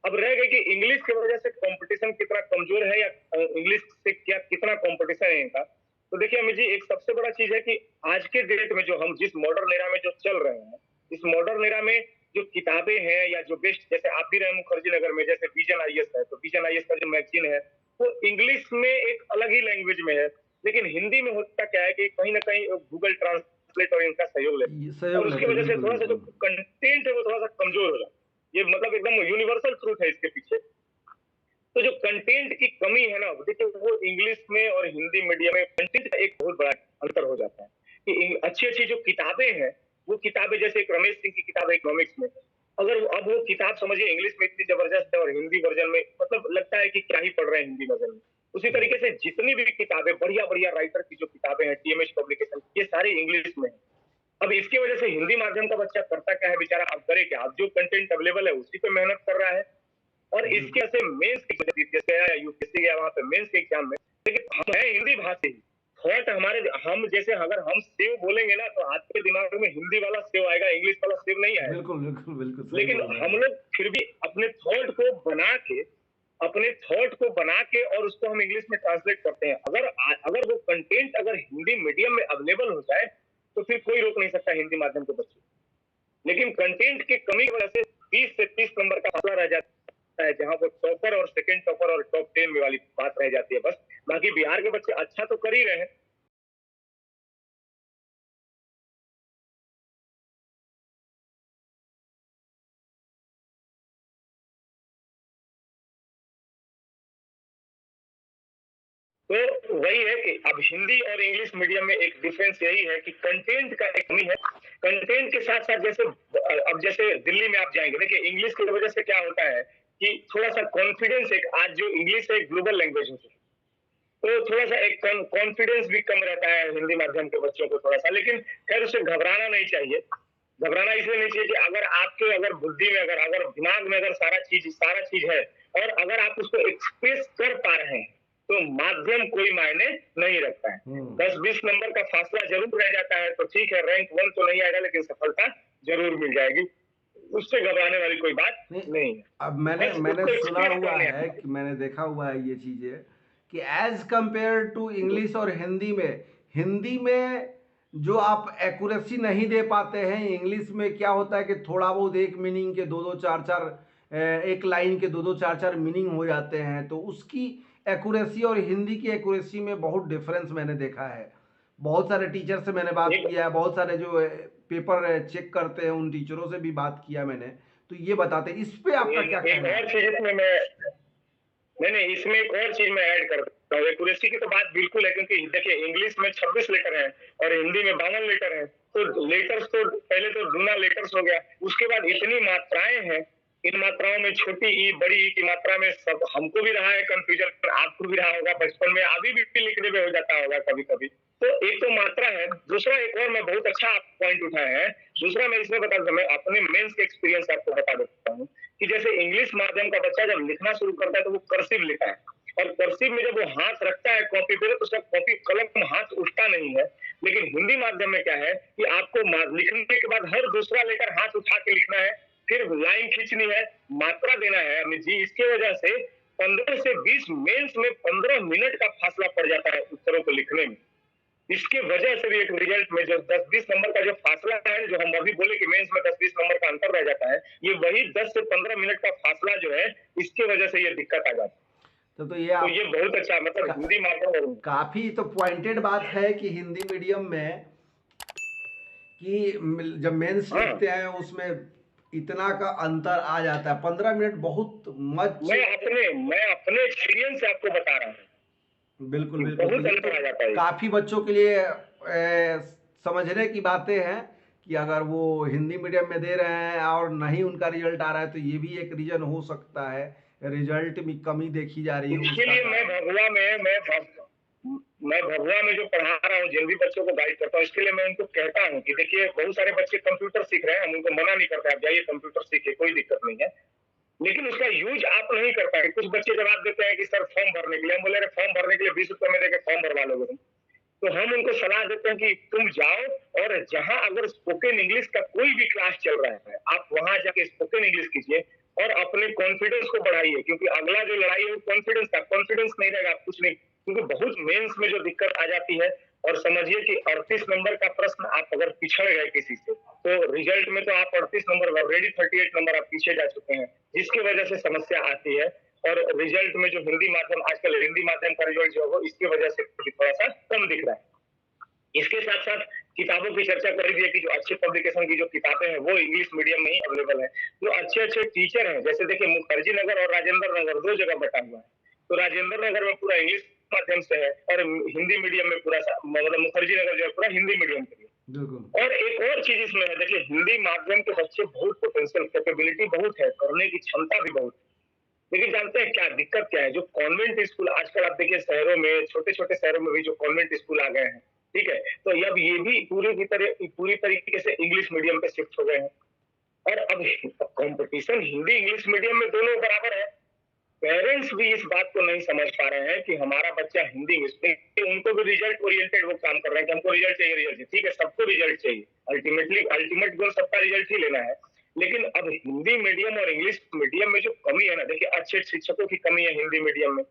अब रह गई कि इंग्लिश की वजह से कंपटीशन कितना कमजोर है या इंग्लिश से क्या कितना कंपटीशन है इनका। तो देखिए अमित जी एक सबसे बड़ा चीज है कि आज के डेट में जो हम जिस मॉडर्न एरा में जो चल रहे हैं, इस मॉडर्न एरा में जो किताबें हैं या जो बेस्ट, जैसे आप भी रहे मुखर्जी नगर में, जैसे विजन आईएएस है, तो विजन आईएएस का जो मैगजीन है वो इंग्लिश में एक अलग ही लैंग्वेज में है, लेकिन हिंदी में होता क्या है कि कहीं ना कहीं गूगल ट्रांसलेट और इनका सहयोग लेते हैं और उसकी वजह से थोड़ा सा जो कंटेंट है वो थोड़ा सा कमजोर हो जाता है। ये मतलब एकदम यूनिवर्सल ट्रूथ है इसके पीछे। तो जो कंटेंट की कमी है ना, देखिए वो इंग्लिश में और हिंदी मीडियम में कंटेंट का एक बहुत बड़ा अंतर हो जाता है कि अच्छी अच्छी जो किताबें हैं वो किताबें जैसे एक रमेश सिंह की किताब है इकोनॉमिक्स में, अगर अब वो किताब समझिए इंग्लिश में इतनी जबरदस्त है और हिंदी वर्जन में मतलब लगता है कि क्या ही पढ़ रहे हैं हिंदी वर्जन में। उसी तरीके से जितनी भी किताबें बढ़िया बढ़िया राइटर की जो किताबें हैं टीएमएच पब्लिकेशन, ये सारी इंग्लिश में है। अब इसकी वजह से हिंदी माध्यम का बच्चा करता क्या है बेचारा, अब करे क्या, अब जो कंटेंट अवेलेबल है उसी पे मेहनत कर रहा है और इसके से मेंस जैसे या यूपीएससी गया वहां पे मेंस के एग्जाम में, लेकिन हम है हिंदी भाषी, थॉट हमारे हम जैसे अगर हम सेव बोलेंगे ना तो आपके दिमाग में हिंदी वाला सेव आएगा, इंग्लिश वाला सेव नहीं आएगा। बिल्कुल बिल्कुल बिल्कुल। लेकिन हम लोग फिर भी अपने थॉट को बना के और उसको हम इंग्लिश में ट्रांसलेट करते हैं। अगर वो कंटेंट अगर हिंदी मीडियम में अवेलेबल हो जाए तो फिर कोई रोक नहीं सकता हिंदी माध्यम के बच्चे, लेकिन कंटेंट की कमी की वजह से 20 से 30 नंबर का फासला रह जाता है, जहां वो टॉपर और सेकंड टॉपर और टॉप 10 में वाली बात रह जाती है बस। बाकी बिहार के बच्चे अच्छा तो कर ही रहे हैं। तो वही है कि अब हिंदी और इंग्लिश मीडियम में एक डिफरेंस यही है कि कंटेंट का एक कमी है। कंटेंट के साथ साथ जैसे अब जैसे दिल्ली में आप जाएंगे, देखिए इंग्लिश की वजह से क्या होता है कि थोड़ा सा कॉन्फिडेंस, एक आज जो इंग्लिश है एक ग्लोबल लैंग्वेज हो चुकी है, तो थोड़ा सा एक कॉन्फिडेंस भी कम रहता है हिंदी माध्यम के बच्चों को थोड़ा सा, लेकिन खैर उससे घबराना नहीं चाहिए। घबराना इसलिए नहीं चाहिए कि अगर बुद्धि में अगर दिमाग में अगर सारा चीज है और अगर आप उसको एक्सप्रेस कर पा रहे हैं तो माध्यम कोई मायने नहीं रखता है। 10-20 नंबर का फासला जरूर रह जाता है तो ठीक है, रैंक 1 तो नहीं आएगा लेकिन सफलता जरूर मिल जाएगी, उससे घबराने वाली कोई बात नहीं है। अब मैंने सुना हुआ है कि मैंने देखा हुआ है ये चीजें कि एज कंपेयर टू इंग्लिश और हिंदी में जो आप एक्यूरेसी नहीं दे पाते हैं, इंग्लिश में क्या होता है कि थोड़ा बहुत एक मीनिंग के दो दो चार चार, एक लाइन के दो दो चार चार मीनिंग हो जाते हैं, तो उसकी एक्यूरेसी और हिंदी की एक्यूरेसी में बहुत डिफरेंस मैंने देखा है। बहुत सारे टीचर से मैंने बात किया है, बहुत सारे जो पेपर चेक करते हैं उन टीचरों से भी बात किया मैंने, तो ये बताते इस पे आपका क्या कहना है? नहीं, इसमें एक और चीज मैं ऐड करता हूँ। एक्यूरेसी की तो बात बिल्कुल है, क्योंकि देखिए इंग्लिश में 26 लेटर हैं और हिंदी में 52 लेटर हैं, तो लेटर्स तो पहले तो ढूंढना लेटर्स हो गया, उसके बाद इतनी मात्राएं हैं, इन मात्राओं में छोटी ई बड़ी ई की मात्रा में सब हमको भी रहा है कंफ्यूजन, आपको भी रहा होगा बचपन में, अभी भी लिखने में हो जाता होगा कभी कभी। तो एक तो मात्रा है, दूसरा एक और मैं बहुत अच्छा पॉइंट उठाया है, दूसरा मैं इसमें बता दूं, मैं अपने मेंस के एक्सपीरियंस आपको बता देता हूँ कि जैसे इंग्लिश माध्यम का बच्चा जब लिखना शुरू करता है तो वो कर्सिव लिखता है, और कर्सिव में जब वो हाथ रखता है कॉपी पे तो उसका कॉपी कलम हाथ उठता नहीं है। लेकिन हिंदी माध्यम में क्या है कि आपको लिखने के बाद हर दूसरा लेकर हाथ उठा के लिखना है, फिर लाइन खींचनी है, मात्रा देना है हमें जी। इसकी वजह से 15 से 20 मेंस में 15 मिनट का फासला पड़ जाता है उत्तरों को लिखने में। इसके वजह से भी एक रिजल्ट में जो 10-20 नंबर का जो फासला है, जो हम अभी बोले कि मेंस में 10-20 नंबर का अंतर रह जाता है, ये वही 10 से 15 मिनट का फासला जो है, इसके वजह से ये दिक्कत आ जाती है। तो ये बहुत अच्छा, मतलब हिंदी माध्यम काफी तो पॉइंटेड बात है कि हिंदी मीडियम में कि जब मेंस लिखते हैं उसमें इतना का अंतर आ जाता है, 15 मिनट बहुत मच। मैं अपने एक्सपीरियंस से आपको बता रहा हूँ। बिल्कुल बिल्कुल, काफी बच्चों के लिए समझने की बातें हैं कि अगर वो हिंदी मीडियम में दे रहे हैं और नहीं उनका रिजल्ट आ रहा है तो ये भी एक रीजन हो सकता है, रिजल्ट में कमी देखी जा रही है। इसके लिए मैं भभुआ में जो पढ़ा रहा हूँ, जिन भी बच्चों को गाइड करता हूँ, इसके लिए मैं उनको कहता हूँ कि देखिए बहुत सारे बच्चे कंप्यूटर सीख रहे हैं, हम उनको मना नहीं करते आप जाइए कंप्यूटर सीखिए, कोई दिक्कत नहीं है, लेकिन उसका यूज आप नहीं कर पाए। कुछ बच्चे जवाब देते हैं कि सर फॉर्म भरने के लिए, हम बोले फॉर्म भरने के लिए 20 रुपए में देकर फॉर्म भरवा लोगे तुम, तो हम उनको सलाह देते हैं कि तुम जाओ और जहां अगर स्पोकन इंग्लिश का कोई भी क्लास चल रहा है, आप वहां जाके स्पोकन इंग्लिश कीजिए और अपने कॉन्फिडेंस को बढ़ाइए, क्योंकि अगला जो लड़ाई है वो कॉन्फिडेंस का, कॉन्फिडेंस नहीं रहेगा कुछ नहीं। क्योंकि बहुत मेंस में जो दिक्कत आ जाती है, और समझिए कि 38 नंबर का प्रश्न आप अगर पिछड़ गए किसी से, तो रिजल्ट में तो आप 38 नंबर ऑलरेडी 38 नंबर आप पीछे जा चुके हैं, जिसकी वजह से समस्या आती है। और रिजल्ट में जो हिंदी माध्यम, आजकल हिंदी माध्यम का रिजल्ट जो है इसकी वजह से थोड़ा सा कम दिख रहा है। इसके साथ साथ किताबों की चर्चा कर दी है कि जो अच्छे पब्लिकेशन की जो किताबें हैं वो इंग्लिश मीडियम में ही अवेलेबल है। जो अच्छे अच्छे टीचर हैं, जैसे देखिए मुखर्जी नगर और राजेंद्र नगर 2 जगह बटा हुआ है, तो राजेंद्र नगर में पूरा इंग्लिश माध्यम से है और हिंदी मीडियम में पूरा मतलब मुखर्जी नगर जो है पूरा हिंदी मीडियम के लिए। और एक और चीज इसमें है, देखिए हिंदी माध्यम के बच्चे बहुत पोटेंशियल, कैपेबिलिटी बहुत है, करने की क्षमता भी बहुत है, लेकिन जानते हैं क्या दिक्कत क्या है? जो कॉन्वेंट स्कूल आजकल आप देखिए शहरों में, छोटे छोटे शहरों में भी जो कॉन्वेंट स्कूल आ गए हैं, ठीक है, तो अब ये भी पूरी तरीके से इंग्लिश मीडियम पे शिफ्ट हो गए हैं। और अब कंपटीशन हिंदी इंग्लिश मीडियम में दोनों बराबर है। पेरेंट्स भी इस बात को नहीं समझ पा रहे हैं कि हमारा बच्चा हिंदी इंग्लिश, उनको भी रिजल्ट ओरिएंटेड वो काम कर रहे हैं कि हमको रिजल्ट चाहिए, रिजल्ट चाहिए, ठीक है, सबको रिजल्ट चाहिए, अल्टीमेट गोल सबका रिजल्ट ही लेना है। लेकिन अब हिंदी मीडियम और इंग्लिश मीडियम में जो कमी है ना, देखिए अच्छे शिक्षकों की कमी है हिंदी मीडियम में,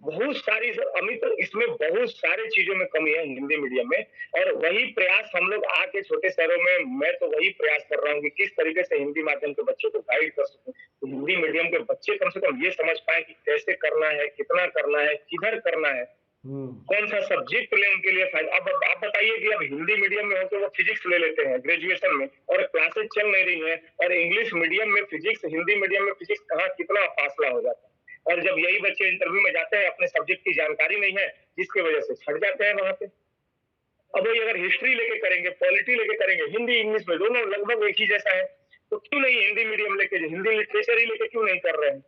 बहुत सारी अभी तो इसमें बहुत सारी चीजों में कमी है हिंदी मीडियम में। और वही प्रयास हम लोग आके छोटे शहरों में, मैं तो वही प्रयास कर रहा हूँ कि किस तरीके से हिंदी माध्यम के बच्चों को गाइड कर सकूं, तो हिंदी मीडियम के बच्चे कम से कम ये समझ पाए कि कैसे करना है, कितना करना है, किधर करना है, कौन सा सब्जेक्ट ले उनके लिए फायदा। अब आप बताइए कि अब हिंदी मीडियम में होकर वो फिजिक्स ले लेते हैं ग्रेजुएशन में और क्लासेस चल नहीं रही हैं, और इंग्लिश मीडियम में फिजिक्स, हिंदी मीडियम में फिजिक्स, कहाँ कितना फासला हो जाता है। और जब यही बच्चे इंटरव्यू में जाते हैं, अपने सब्जेक्ट की जानकारी नहीं है, जिसकी वजह से छट जाते हैं वहां पे। अब वही अगर हिस्ट्री लेके करेंगे, पॉलिटी लेके करेंगे, हिंदी इंग्लिश में दोनों लगभग एक ही जैसा है, तो क्यों नहीं हिंदी मीडियम लेके, हिंदी लिटरेचर ही लेके क्यों नहीं कर रहे हैं?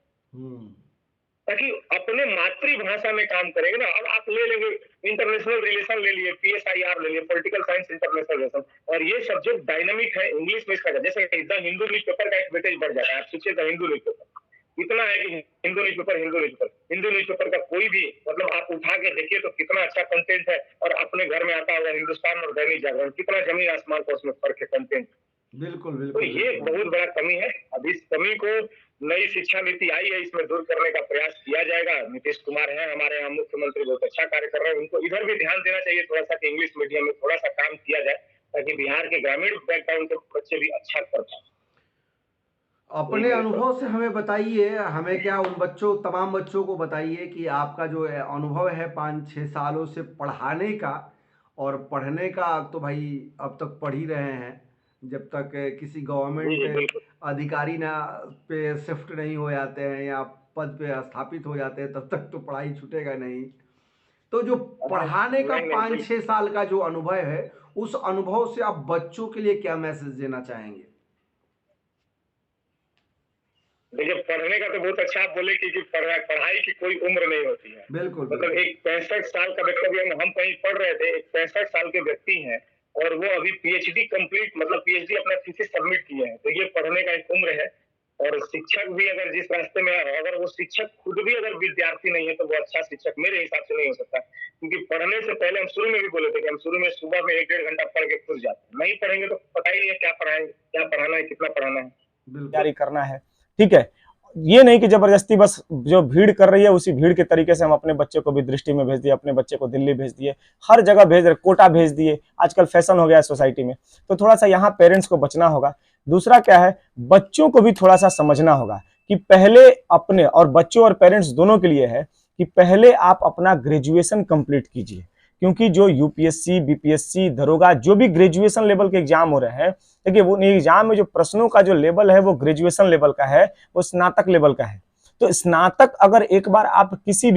ताकि अपने मातृभाषा में काम करेंगे ना। अब आप ले लेंगे इंटरनेशनल रिलेशन ले लिए, PSIR ले लिए, पॉलिटिकल साइंस इंटरनेशनल रिलेशन, और ये सब्जेक्ट डायनामिक है, इंग्लिश में इसका जैसे द हिंदू न्यूज़पेपर का एक वेटेज बढ़ जाता है, आप सोचिए द हिंदू न्यूज़पेपर इतना है कि हिंदू न्यूज़पेपर का कोई भी मतलब आप उठा के देखिए तो कितना अच्छा कंटेंट है, और अपने घर में आता होगा हिंदुस्तान और दैनिक जागरण, कितना जमीन आसमान का उसमें फर्क है कंटेंट। बिल्कुल तो बिल्कुल ये बिल्कुल। बहुत बड़ा कमी है। अब इस कमी को नई शिक्षा नीति आई है, इसमें दूर करने का प्रयास किया जाएगा। नीतीश कुमार हैं हमारे यहाँ मुख्यमंत्री, बहुत अच्छा कार्य कर रहे हैं, उनको इधर भी ध्यान देना चाहिए थोड़ा सा कि इंग्लिश मीडियम में थोड़ा सा काम किया जाए, ताकि बिहार के ग्रामीण बैकग्राउंड के बच्चे भी अच्छा कर पाए। अपने अनुभव से हमें बताइए, हमें क्या उन बच्चों तमाम बच्चों को बताइए कि आपका जो अनुभव है 5-6 सालों से पढ़ाने का और पढ़ने का, तो भाई अब तक पढ़ ही रहे हैं, जब तक किसी गवर्नमेंट अधिकारी ना पे शिफ्ट नहीं हो जाते हैं या पद पे स्थापित हो जाते हैं तब तक तो पढ़ाई छूटेगा नहीं। तो जो पढ़ाने का 5-6 साल का जो अनुभव है, उस अनुभव से आप बच्चों के लिए क्या मैसेज देना चाहेंगे? देखिए, पढ़ने का तो बहुत अच्छा आप बोले कि पढ़ाई की कोई उम्र नहीं होती है। बिल्कुल मतलब एक 65 साल का व्यक्ति, अभी हम कहीं पढ़ रहे थे, एक 65 साल के व्यक्ति हैं और वो अभी PhD कंप्लीट मतलब PhD अपना थीसिस सबमिट किए हैं, तो ये पढ़ने का एक उम्र है। और शिक्षक भी अगर जिस रास्ते में है, अगर वो शिक्षक खुद भी अगर विद्यार्थी नहीं है तो वो अच्छा शिक्षक मेरे हिसाब से नहीं हो सकता, क्योंकि पढ़ने से पहले हम शुरू में भी बोले थे कि हम शुरू में सुबह में 1-1.5 घंटा पढ़ के खुद जाते हैं, नहीं पढ़ेंगे तो पता ही नहीं क्या पढ़ाएंगे, क्या पढ़ाना है, कितना पढ़ाना है, तैयारी करना है। ठीक है, ये नहीं कि जबरदस्ती बस जो भीड़ कर रही है उसी भीड़ के तरीके से हम अपने बच्चे को भी दृष्टि में भेज दिए, अपने बच्चे को दिल्ली भेज दिए, हर जगह भेज रहे, कोटा भेज दिए, आजकल फैशन हो गया है सोसाइटी में। तो थोड़ा सा यहाँ पेरेंट्स को बचना होगा। दूसरा क्या है, बच्चों को भी थोड़ा सा समझना होगा कि पहले अपने, और बच्चों और पेरेंट्स दोनों के लिए है कि पहले आप अपना ग्रेजुएशन कंप्लीट कीजिए, क्योंकि जो UPSC, BPSC, दरोगा, जो भी ग्रेजुएशन लेवल के एग्जाम हो रहे हैं, देखिए वो एग्जाम में जो प्रश्नों का जो लेवल है वो ग्रेजुएशन लेवल का है, वो स्नातक लेवल का है। तो स्नातक अगर एक बार आप किसी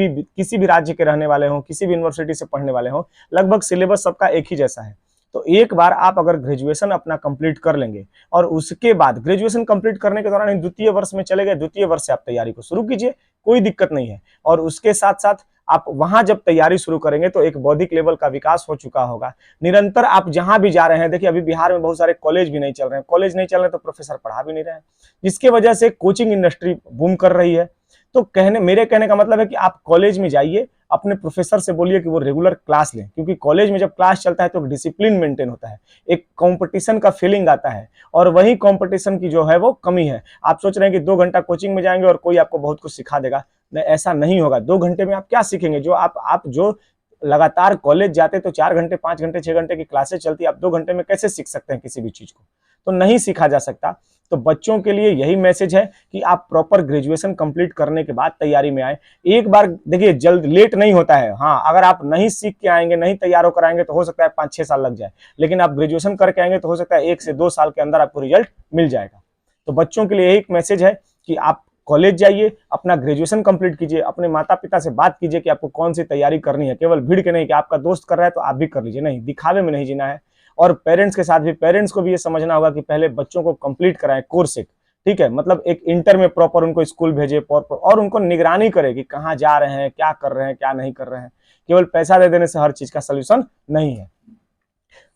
भी राज्य के रहने वाले हो, किसी भी यूनिवर्सिटी से पढ़ने वाले हो, लगभग सिलेबस सबका एक ही जैसा है। तो एक बार आप अगर ग्रेजुएशन अपना कंप्लीट कर लेंगे और उसके बाद ग्रेजुएशन कंप्लीट करने के दौरान द्वितीय वर्ष में चले गए, द्वितीय वर्ष से आप तैयारी को शुरू कीजिए, कोई दिक्कत नहीं है। और उसके साथ साथ आप वहां जब तैयारी शुरू करेंगे तो एक बौद्धिक लेवल का विकास हो चुका होगा। निरंतर आप जहां भी जा रहे हैं, देखिए अभी बिहार में बहुत सारे कॉलेज भी नहीं चल रहे हैं, कॉलेज नहीं चल रहे तो प्रोफेसर पढ़ा भी नहीं रहे हैं, जिसकी वजह से कोचिंग इंडस्ट्री बूम कर रही है। तो मेरे कहने का मतलब है कि आप कॉलेज में जाइए, अपने प्रोफेसर से बोलिए कि वो रेगुलर क्लास लें, क्योंकि कॉलेज में जब क्लास चलता है तो डिसिप्लिन मेंटेन होता है, एक कंपटीशन का फीलिंग आता है, और वही कंपटीशन की जो है वो कमी है। आप सोच रहे हैं कि 2 घंटा कोचिंग में जाएंगे और कोई आपको बहुत कुछ सिखा देगा, नहीं, ऐसा नहीं होगा। 2 घंटे में आप क्या सीखेंगे? जो आप जो लगातार कॉलेज जाते तो 4 घंटे, 5 घंटे, 6 घंटे की क्लासेस चलती, आप 2 घंटे में कैसे सीख सकते हैं किसी भी चीज को? तो नहीं सीखा जा सकता। तो बच्चों के लिए यही मैसेज है कि आप प्रॉपर ग्रेजुएशन कंप्लीट करने के बाद तैयारी में आए। एक बार देखिए, जल्द लेट नहीं होता है। हाँ, अगर आप नहीं सीख के आएंगे, नहीं तैयार होकर आएंगे तो हो सकता है 5-6 साल लग जाए, लेकिन आप ग्रेजुएशन करके आएंगे तो हो सकता है 1 से 2 साल के अंदर आपको रिजल्ट मिल जाएगा। तो बच्चों के लिए एक मैसेज है कि आप कॉलेज जाइए, अपना ग्रेजुएशन कंप्लीट कीजिए, अपने माता पिता से बात कीजिए कि आपको कौन सी तैयारी करनी है, केवल भीड़ के नहीं कि आपका दोस्त कर रहा है तो आप भी कर लीजिए, नहीं, दिखावे में नहीं जीना है। और पेरेंट्स के साथ भी, पेरेंट्स को भी ये समझना होगा कि पहले बच्चों को कंप्लीट कराएं कोर्स एक, ठीक है, मतलब एक इंटर में प्रॉपर उनको स्कूल भेजे और उनको निगरानी करे कि कहाँ जा रहे हैं, क्या कर रहे हैं, क्या नहीं कर रहे हैं। केवल पैसा दे देने से हर चीज का सोल्यूशन नहीं है।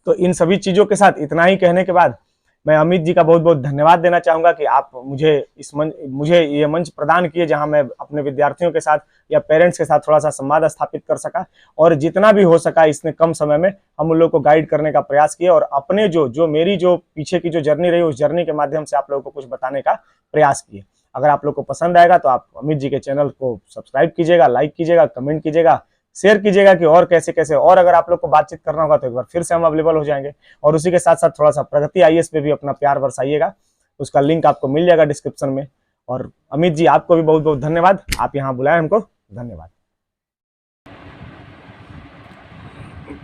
तो इन सभी चीजों के साथ इतना ही कहने के बाद मैं अमित जी का बहुत बहुत धन्यवाद देना चाहूंगा कि आप मुझे ये मंच प्रदान किए, जहां मैं अपने विद्यार्थियों के साथ या पेरेंट्स के साथ थोड़ा सा संवाद स्थापित कर सका, और जितना भी हो सका इसने कम समय में हम उन लोगों को गाइड करने का प्रयास किया, और अपने जो मेरी जो पीछे की जो जर्नी रही उस जर्नी के माध्यम से आप लोगों को कुछ बताने का प्रयास किए। अगर आप लोग को पसंद आएगा तो आप अमित जी के चैनल को सब्सक्राइब कीजिएगा, लाइक कीजिएगा, कमेंट कीजिएगा, शेयर कीजिएगा कि और कैसे, और अगर आप लोग को बातचीत करना होगा तो एक बार फिर से हम अवेलेबल हो जाएंगे। और उसी के साथ साथ थोड़ा सा प्रगति IAS पे भी अपना प्यार बरसाइएगा, उसका लिंक आपको मिल जाएगा डिस्क्रिप्शन में। और अमित जी, आपको भी बहुत बहुत धन्यवाद, आप यहाँ बुलाए हमको, धन्यवाद।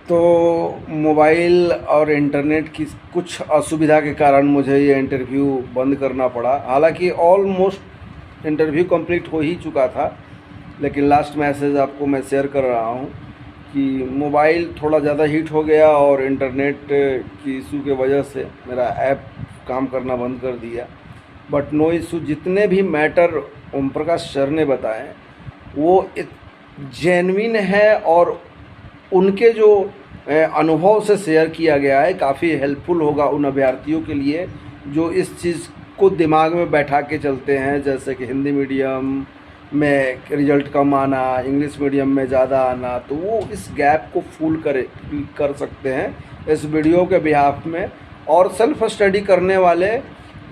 तो मोबाइल और इंटरनेट की कुछ असुविधा के कारण मुझे ये इंटरव्यू बंद करना पड़ा। हालांकि ऑलमोस्ट इंटरव्यू कंप्लीट हो ही चुका था, लेकिन लास्ट मैसेज आपको मैं शेयर कर रहा हूँ कि मोबाइल थोड़ा ज़्यादा हीट हो गया और इंटरनेट की इशू के वजह से मेरा ऐप काम करना बंद कर दिया। बट नो इशू, जितने भी मैटर ओम प्रकाश सर ने बताए वो जेन्युइन है और उनके जो अनुभव से शेयर किया गया है काफ़ी हेल्पफुल होगा उन अभ्यर्थियों के लिए जो इस चीज़ को दिमाग में बैठा के चलते हैं, जैसे कि हिंदी मीडियम में रिजल्ट कम आना, इंग्लिश मीडियम में ज़्यादा आना। तो वो इस गैप को फुल कर सकते हैं इस वीडियो के बिहाफ में। और सेल्फ स्टडी करने वाले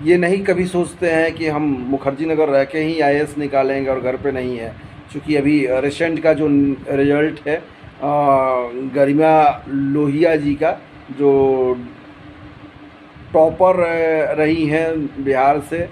ये नहीं कभी सोचते हैं कि हम मुखर्जी नगर रह के ही IAS निकालेंगे और घर पे नहीं है, क्योंकि अभी रिसेंट का जो रिजल्ट है गरिमा लोहिया जी का, जो टॉपर रही हैं बिहार से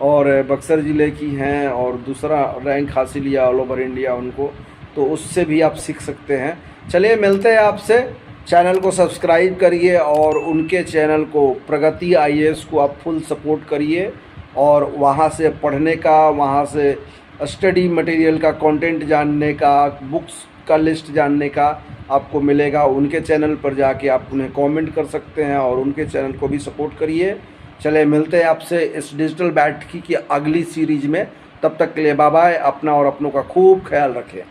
और बक्सर ज़िले की हैं और दूसरा रैंक हासिल किया ऑल ओवर इंडिया उनको, तो उससे भी आप सीख सकते हैं। चलिए मिलते हैं आपसे, चैनल को सब्सक्राइब करिए और उनके चैनल को प्रगति IAS को आप फुल सपोर्ट करिए और वहाँ से पढ़ने का, वहाँ से स्टडी मटेरियल का कंटेंट जानने का, बुक्स का लिस्ट जानने का आपको मिलेगा। उनके चैनल पर जाके आप उन्हें कमेंट कर सकते हैं और उनके चैनल को भी सपोर्ट करिए। चले मिलते हैं आपसे इस डिजिटल बैठकी की अगली सीरीज में, तब तक के लिए बाय बाय। अपना और अपनों का खूब ख्याल रखें।